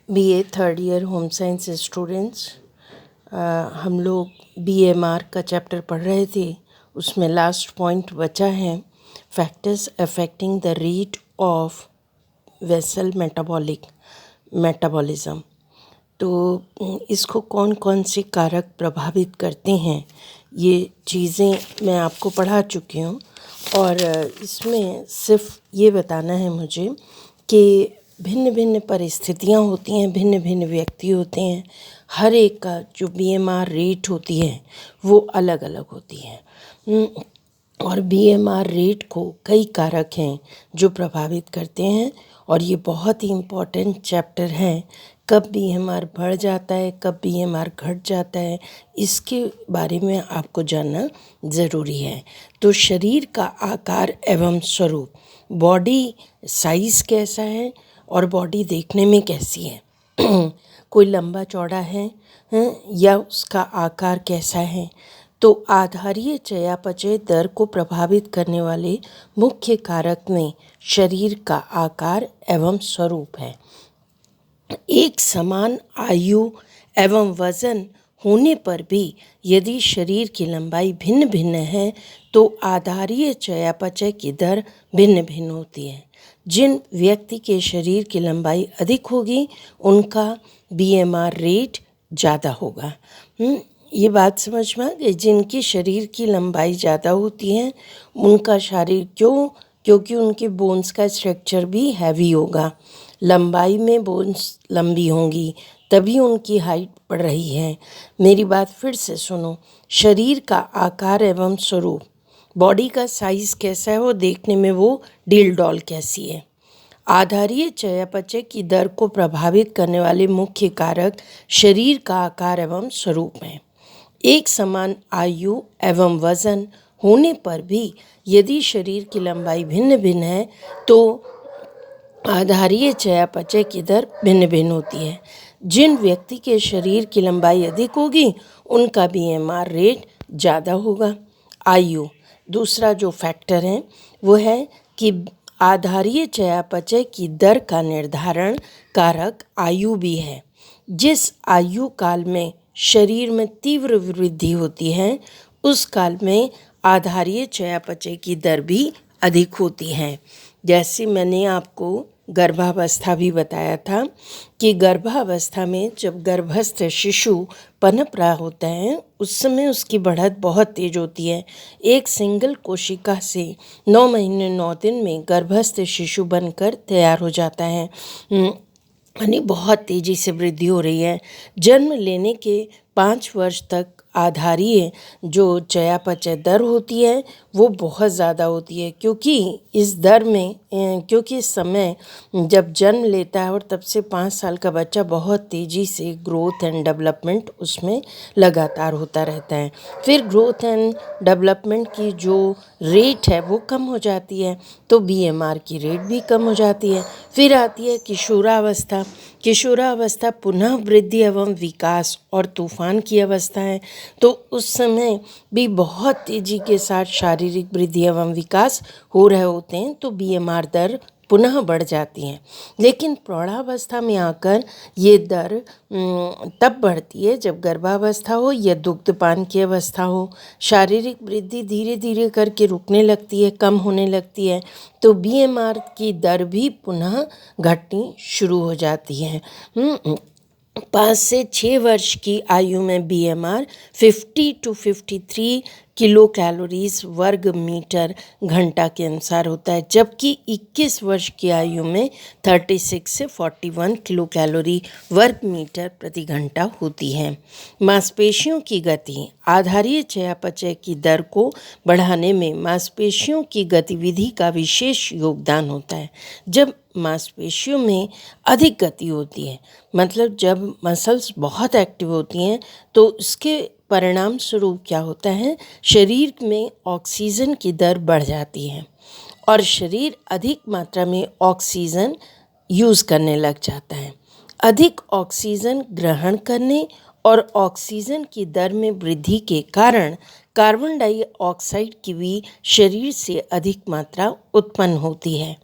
BA third year home science students, हम लोग BMR का चैप्टर पढ़ रहे थे। उसमें लास्ट पॉइंट बचा है factors affecting the rate of vessel metabolism. तो इसको कौन कौन से कारक प्रभावित करते हैं, ये चीज़ें मैं आपको पढ़ा चुकी हूँ। और इसमें सिर्फ ये बताना है मुझे कि भिन्न भिन्न परिस्थितियाँ होती हैं, भिन्न भिन्न व्यक्ति होते हैं, हर एक का जो बीएमआर रेट होती है वो अलग अलग होती है। और बीएमआर रेट को कई कारक हैं जो प्रभावित करते हैं, और ये बहुत ही इम्पॉर्टेंट चैप्टर है। कब बीएमआर बढ़ जाता है, कब बीएमआर घट जाता है, इसके बारे में आपको जानना ज़रूरी है। तो शरीर का आकार एवं स्वरूप, बॉडी साइज़ कैसा है और बॉडी देखने में कैसी है कोई लंबा चौड़ा है या उसका आकार कैसा है। तो आधारीय चयापचय दर को प्रभावित करने वाले मुख्य कारक में शरीर का आकार एवं स्वरूप है। एक समान आयु एवं वजन होने पर भी यदि शरीर की लंबाई भिन्न भिन्न है तो आधारीय चयापचय की दर भिन्न भिन्न होती है। जिन व्यक्ति के शरीर की लंबाई अधिक होगी उनका बीएमआर रेट ज़्यादा होगा। ये बात समझ में आ गई। जिनकी शरीर की लंबाई ज़्यादा होती है उनका शारीर क्योंकि उनके बोन्स का स्ट्रक्चर भी हैवी होगा। लंबाई में बोन्स लंबी होंगी तभी उनकी हाइट बढ़ रही है। मेरी बात फिर से सुनो। शरीर का आकार एवं स्वरूप, बॉडी का साइज़ कैसा है, वो देखने में वो डील डॉल कैसी है। आधारीय चयापचय की दर को प्रभावित करने वाले मुख्य कारक शरीर का आकार एवं स्वरूप हैं। एक समान आयु एवं वजन होने पर भी यदि शरीर की लंबाई भिन्न भिन्न है तो आधारीय चयापचय की दर भिन्न भिन्न होती है। जिन व्यक्ति के शरीर की लंबाई अधिक होगी उनका बीएमआर रेट ज़्यादा होगा। आयु दूसरा जो फैक्टर है वो है कि आधारीय चयापचय की दर का निर्धारण कारक आयु भी है। जिस आयु काल में शरीर में तीव्र वृद्धि होती है उस काल में आधारीय चयापचय की दर भी अधिक होती है। जैसे मैंने आपको गर्भावस्था भी बताया था कि गर्भावस्था में जब गर्भस्थ शिशु पनप रहा होता है उस समय उसकी बढ़त बहुत तेज होती है। एक सिंगल कोशिका से 9 महीने 9 दिन में गर्भस्थ शिशु बनकर तैयार हो जाता है, यानी बहुत तेज़ी से वृद्धि हो रही है। जन्म लेने के 5 वर्ष तक आधारीय जो चयापचय दर होती है वो बहुत ज़्यादा होती है, क्योंकि इस समय जब जन्म लेता है और तब से 5 साल का बच्चा बहुत तेज़ी से ग्रोथ एंड डेवलपमेंट उसमें लगातार होता रहता है। फिर ग्रोथ एंड डेवलपमेंट की जो रेट है वो कम हो जाती है तो बीएमआर की रेट भी कम हो जाती है। फिर आती है किशोरावस्था। किशोरावस्था पुनः वृद्धि एवं विकास और तूफान की अवस्था है, तो उस समय भी बहुत तेज़ी के साथ शारीरिक वृद्धि एवं विकास हो रहे होते हैं तो बीएमआर दर पुनः बढ़ जाती हैं। लेकिन प्रौढ़ावस्था में आकर ये दर तब बढ़ती है जब गर्भावस्था हो या दुग्धपान की अवस्था हो। शारीरिक वृद्धि धीरे धीरे करके रुकने लगती है, कम होने लगती है, तो बीएमआर की दर भी पुनः घटनी शुरू हो जाती है। 5 से 6 वर्ष की आयु में बीएमआर 50 to 53 किलो कैलोरीज वर्ग मीटर घंटा के अनुसार होता है, जबकि 21 वर्ष की आयु में 36 से 41 किलो कैलोरी वर्ग मीटर प्रति घंटा होती है। मांसपेशियों की गति, आधारीय चयापचय की दर को बढ़ाने में मांसपेशियों की गतिविधि का विशेष योगदान होता है। जब मांसपेशियों में अधिक गति होती है, मतलब जब मसल्स बहुत एक्टिव होती हैं, तो उसके परिणाम स्वरूप क्या होता है, शरीर में ऑक्सीजन की दर बढ़ जाती है और शरीर अधिक मात्रा में ऑक्सीजन यूज़ करने लग जाता है। अधिक ऑक्सीजन ग्रहण करने और ऑक्सीजन की दर में वृद्धि के कारण कार्बन डाइऑक्साइड की भी शरीर से अधिक मात्रा उत्पन्न होती है,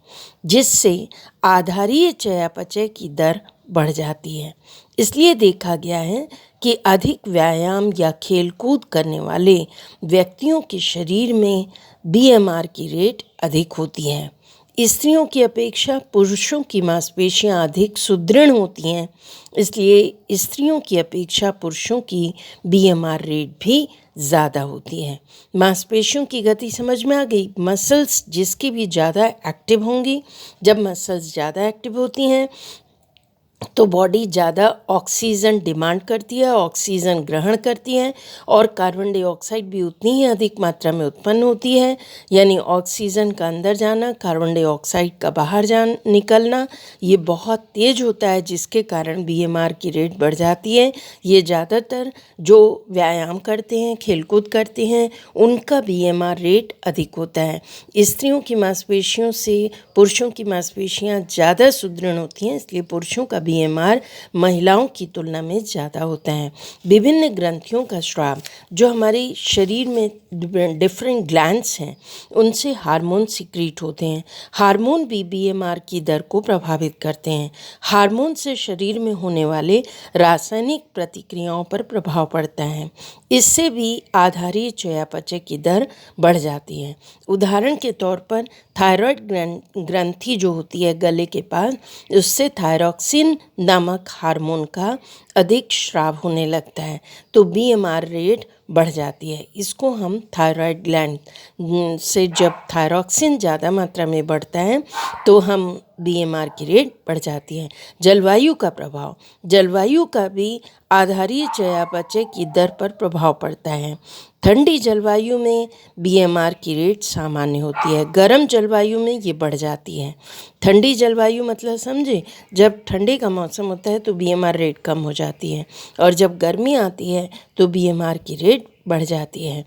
जिससे आधारीय चयापचय की दर बढ़ जाती है। इसलिए देखा गया है कि अधिक व्यायाम या खेलकूद करने वाले व्यक्तियों के शरीर में बीएमआर की रेट अधिक होती है। स्त्रियों की अपेक्षा पुरुषों की मांसपेशियां अधिक सुदृढ़ होती हैं, इसलिए स्त्रियों की अपेक्षा पुरुषों की बीएमआर रेट भी ज़्यादा होती है। मांसपेशियों की गति समझ में आ गई। मसल्स जिसकी भी ज़्यादा एक्टिव होंगी, जब मसल्स ज़्यादा एक्टिव होती हैं तो बॉडी ज़्यादा ऑक्सीजन डिमांड करती है, ऑक्सीजन ग्रहण करती है और कार्बन डाइऑक्साइड भी उतनी ही अधिक मात्रा में उत्पन्न होती है। यानी ऑक्सीजन का अंदर जाना, कार्बन डाइऑक्साइड का बाहर निकलना, ये बहुत तेज़ होता है, जिसके कारण बीएमआर की रेट बढ़ जाती है। ये ज़्यादातर जो व्यायाम करते हैं, खेलकूद करते हैं, उनका बीएमआर रेट अधिक होता है। स्त्रियों की मांसपेशियों से पुरुषों की मांसपेशियाँ ज़्यादा सुदृढ़ होती हैं, इसलिए पुरुषों का बीएमआर महिलाओं की तुलना में ज़्यादा होता है। विभिन्न ग्रंथियों का स्राव, जो हमारे शरीर में डिफरेंट ग्लैंड्स हैं, उनसे हार्मोन सिक्रीट होते हैं। हार्मोन भी बीएमआर की दर को प्रभावित करते हैं। हार्मोन से शरीर में होने वाले रासायनिक प्रतिक्रियाओं पर प्रभाव पड़ता है। इससे भी आधारीय चयापचय की दर बढ़ जाती है। उदाहरण के तौर पर थायराइड ग्रंथि जो होती है गले के पास, उससे थायरॉक्सिन नामक हार्मोन का अधिक स्राव होने लगता है, तो बीएमआर रेट बढ़ जाती है। इसको हम थायराइड ग्लैंड से जब थायरॉक्सिन ज़्यादा मात्रा में बढ़ता है तो हम बीएमआर की रेट बढ़ जाती है। जलवायु का प्रभाव, जलवायु का भी आधारीय चयापचय की दर पर प्रभाव पड़ता है। ठंडी जलवायु में बीएमआर की रेट सामान्य होती है, गर्म जलवायु में ये बढ़ जाती है। ठंडी जलवायु मतलब समझे, जब ठंडे का मौसम होता है तो बीएमआर रेट कम हो जाती है, और जब गर्मी आती है तो बीएमआर की रेट बढ़ जाती है।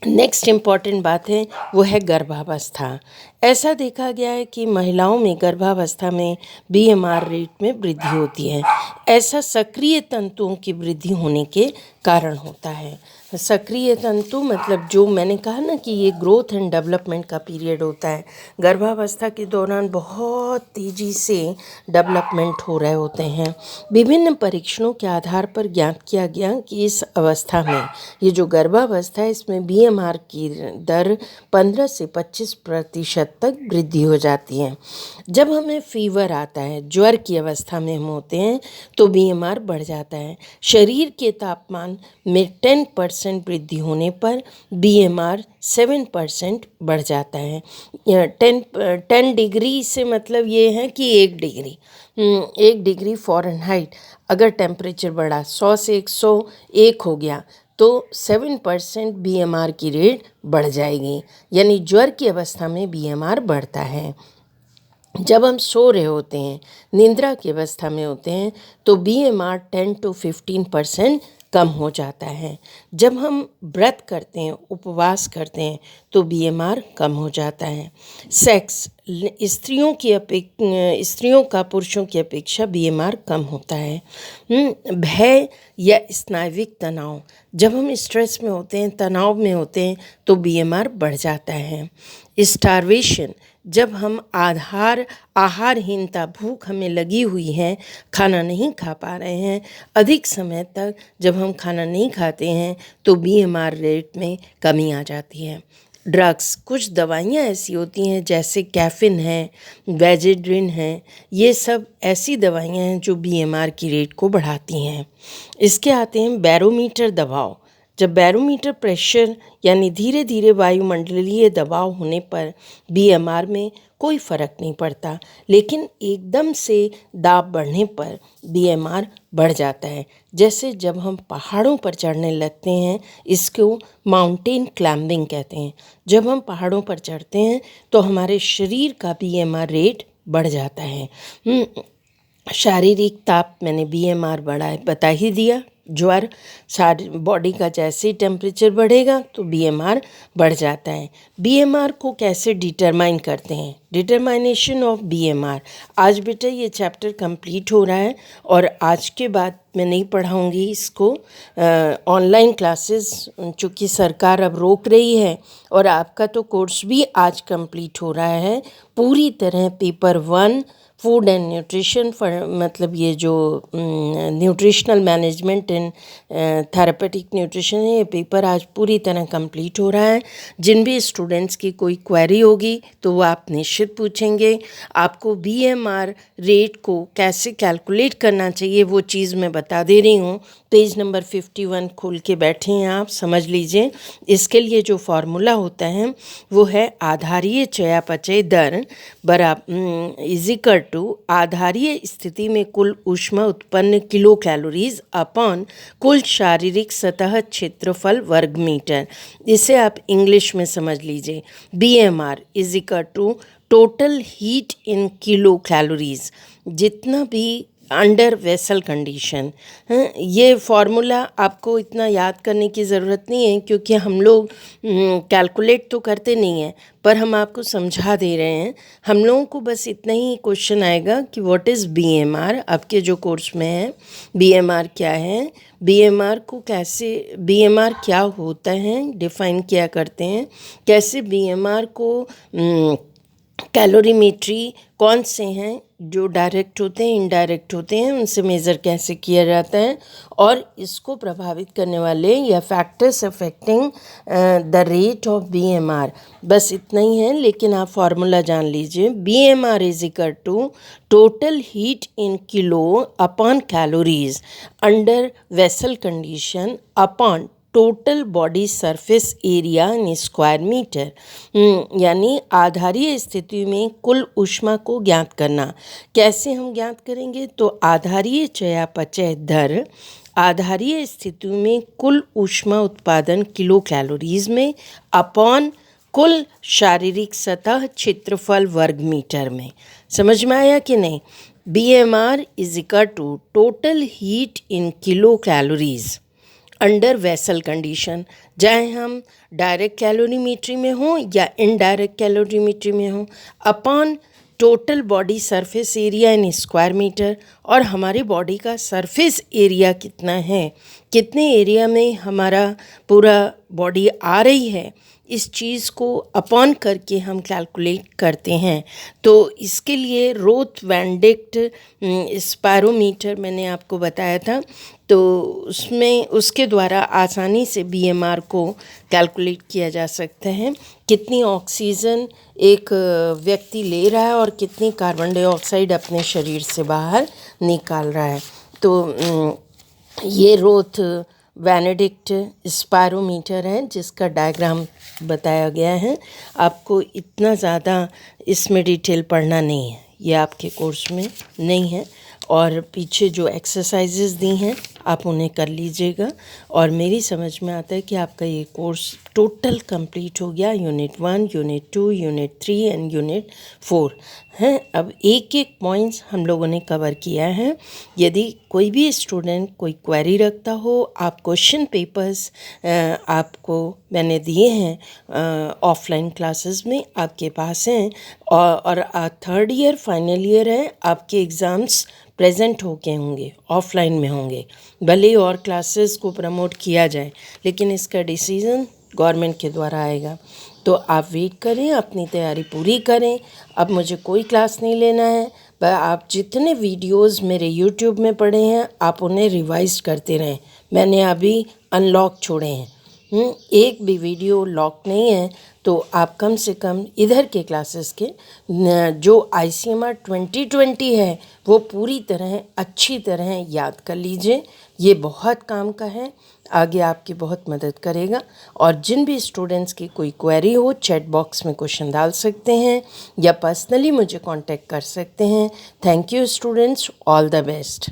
नेक्स्ट इम्पॉर्टेंट बात है वो है गर्भावस्था। ऐसा देखा गया है कि महिलाओं में गर्भावस्था में बीएमआर रेट में वृद्धि होती है। ऐसा सक्रिय तंतुओं की वृद्धि होने के कारण होता है। सक्रिय तंतु मतलब जो मैंने कहा ना कि ये ग्रोथ एंड डेवलपमेंट का पीरियड होता है। गर्भावस्था के दौरान बहुत तेज़ी से डेवलपमेंट हो रहे होते हैं। विभिन्न परीक्षणों के आधार पर ज्ञात किया गया कि इस अवस्था में, ये जो गर्भावस्था है, इसमें बीएमआर की दर 15 से 25% तक वृद्धि हो जाती है। जब हमें फीवर आता है, ज्वर की अवस्था में हम होते हैं, तो बीएमआर बढ़ जाता है। शरीर के तापमान में 10% वृद्धि होने पर बीएमआर 7% बढ़ जाता है। 10 डिग्री से मतलब ये है कि 1 डिग्री फ़ारेनहाइट अगर टेम्परेचर बढ़ा, 100 से 101 हो गया, तो 7% बीएमआर की रेट बढ़ जाएगी। यानी ज्वर की अवस्था में बीएमआर बढ़ता है। जब हम सो रहे होते हैं, निद्रा की अवस्था में होते हैं, तो बीएमआर 10 to 15% कम हो जाता है। जब हम व्रत करते हैं, उपवास करते हैं, तो बीएमआर कम हो जाता है। सेक्स, स्त्रियों का पुरुषों की अपेक्षा बीएमआर कम होता है। भय या स्नायुविक तनाव, जब हम स्ट्रेस में होते हैं, तनाव में होते हैं, तो बीएमआर बढ़ जाता है। स्टारवेशन, जब हम आहारहीनता, भूख हमें लगी हुई है, खाना नहीं खा पा रहे हैं, अधिक समय तक जब हम खाना नहीं खाते हैं, तो बीएमआर रेट में कमी आ जाती है। ड्रग्स, कुछ दवाइयाँ ऐसी होती हैं जैसे कैफिन है, वेजेड्रिन है, ये सब ऐसी दवाइयाँ हैं जो बीएमआर की रेट को बढ़ाती हैं। इसके आते हैं बैरोमीटर दबाव। जब बैरोमीटर प्रेशर यानी धीरे धीरे वायुमंडलीय दबाव होने पर बीएमआर में कोई फ़र्क नहीं पड़ता, लेकिन एकदम से दाब बढ़ने पर बीएमआर बढ़ जाता है। जैसे जब हम पहाड़ों पर चढ़ने लगते हैं, इसको माउंटेन क्लाइंबिंग कहते हैं। जब हम पहाड़ों पर चढ़ते हैं तो हमारे शरीर का बीएमआर रेट बढ़ जाता है। शारीरिक ताप, मैंने बीएमआर बता ही दिया। ज्वर, सारी बॉडी का जैसे ही टेम्परेचर बढ़ेगा तो बीएमआर बढ़ जाता है। बीएमआर को कैसे डिटरमाइन करते हैं, डिटरमाइनेशन ऑफ बीएमआर। आज बेटा ये चैप्टर कंप्लीट हो रहा है और आज के बाद मैं नहीं पढ़ाऊँगी इसको। ऑनलाइन क्लासेस चूँकि सरकार अब रोक रही है और आपका तो कोर्स भी आज कंप्लीट हो रहा है पूरी तरह। पेपर 1 फूड एंड न्यूट्रिशन मतलब ये जो nutritional management and therapeutic nutrition है, ये पेपर आज पूरी तरह कंप्लीट हो रहा है। जिन भी स्टूडेंट्स की कोई क्वेरी होगी तो वो आप निश्चित पूछेंगे। आपको BMR रेट को कैसे कैलकुलेट करना चाहिए वो चीज़ मैं बता दे रही हूँ। पेज नंबर 51 खोल के बैठे हैं आप, समझ लीजिए। इसके लिए जो फार्मूला होता है वो है आधारीय चयापचय दर बराबर इजिकल टू आधारीय स्थिति में कुल ऊष्मा उत्पन्न किलो कैलोरीज अपॉन कुल शारीरिक सतह क्षेत्रफल वर्ग मीटर। इसे आप इंग्लिश में समझ लीजिए। BMR is equal to total heat in kilo calories, जितना भी अंडर वेसल कंडीशन। ये फार्मूला आपको इतना याद करने की ज़रूरत नहीं है क्योंकि हम लोग कैलकुलेट तो करते नहीं हैं, पर हम आपको समझा दे रहे हैं। हम लोगों को बस इतना ही क्वेश्चन आएगा कि व्हाट इज़ BMR। आपके जो कोर्स में है BMR क्या है, BMR को कैसे, BMR क्या होता है, डिफ़ाइन किया करते हैं, कैसे BMR को कैलोरीमेट्री कौन से हैं जो डायरेक्ट होते हैं, इनडायरेक्ट होते हैं, उनसे मेज़र कैसे किया जाता है, और इसको प्रभावित करने वाले या factors affecting the rate of BMR। बस इतना ही है, लेकिन आप फार्मूला जान लीजिए। BMR is equal to total heat in kilo upon calories under basal condition upon total body surface area in square metre. यानी आधारीय स्थिति में कुल ऊष्मा को ज्ञात करना। कैसे हम ज्ञात करेंगे? तो आधारीय चयापचय दर आधारीय स्थिति में कुल ऊष्मा उत्पादन किलो कैलोरीज में अपॉन कुल शारीरिक सतह क्षेत्रफल वर्ग मीटर में। समझ में आया कि नहीं? BMR is equal to total heat in kilo calories under basal condition, चाहे हम डायरेक्ट कैलोरीमेट्री में हों या इनडायरेक्ट कैलोरीमेट्री में हों, upon total body surface area in square metre. और हमारी बॉडी का सरफेस एरिया कितना है, कितने एरिया में हमारा पूरा बॉडी आ रही है, इस चीज़ को अपॉन करके हम कैलकुलेट करते हैं। तो इसके लिए रोथ वैन डिक्ट स्पायरोमीटर मैंने आपको बताया था, तो उसमें उसके द्वारा आसानी से BMR को कैलकुलेट किया जा सकता है। कितनी ऑक्सीजन एक व्यक्ति ले रहा है और कितनी कार्बन डाइऑक्साइड अपने शरीर से बाहर निकाल रहा है। तो ये रोथ वैनेडिक्ट स्पायरोमीटर है जिसका डायग्राम बताया गया है। आपको इतना ज़्यादा इसमें डिटेल पढ़ना नहीं है, ये आपके कोर्स में नहीं है। और पीछे जो एक्सरसाइजेज दी हैं आप उन्हें कर लीजिएगा। और मेरी समझ में आता है कि आपका ये कोर्स टोटल कंप्लीट हो गया। Unit 1, unit 2, unit 3 and unit 4 हैं। अब एक एक पॉइंट्स हम लोगों ने कवर किया है। यदि कोई भी स्टूडेंट कोई क्वेरी रखता हो, आप क्वेश्चन पेपर्स आपको मैंने दिए हैं ऑफलाइन क्लासेस में, आपके पास हैं। और थर्ड ईयर फाइनल ईयर है, आपके एग्ज़ाम्स प्रेजेंट होके होंगे, ऑफलाइन में होंगे। भले ही और क्लासेस को प्रमोट किया जाए, लेकिन इसका डिसीज़न गवर्नमेंट के द्वारा आएगा। तो आप वेट करें, अपनी तैयारी पूरी करें। अब मुझे कोई क्लास नहीं लेना है, पर आप जितने वीडियोस मेरे YouTube में पड़े हैं आप उन्हें रिवाइज करते रहें। मैंने अभी अनलॉक छोड़े हैं, एक भी वीडियो लॉक नहीं है। तो आप कम से कम इधर के क्लासेस के जो ICMR 2020 है वो पूरी तरह अच्छी तरह याद कर लीजिए। ये बहुत काम का है, आगे आपकी बहुत मदद करेगा। और जिन भी स्टूडेंट्स की कोई क्वेरी हो, चैट बॉक्स में क्वेश्चन डाल सकते हैं या पर्सनली मुझे कांटेक्ट कर सकते हैं। Thank you students, all the best.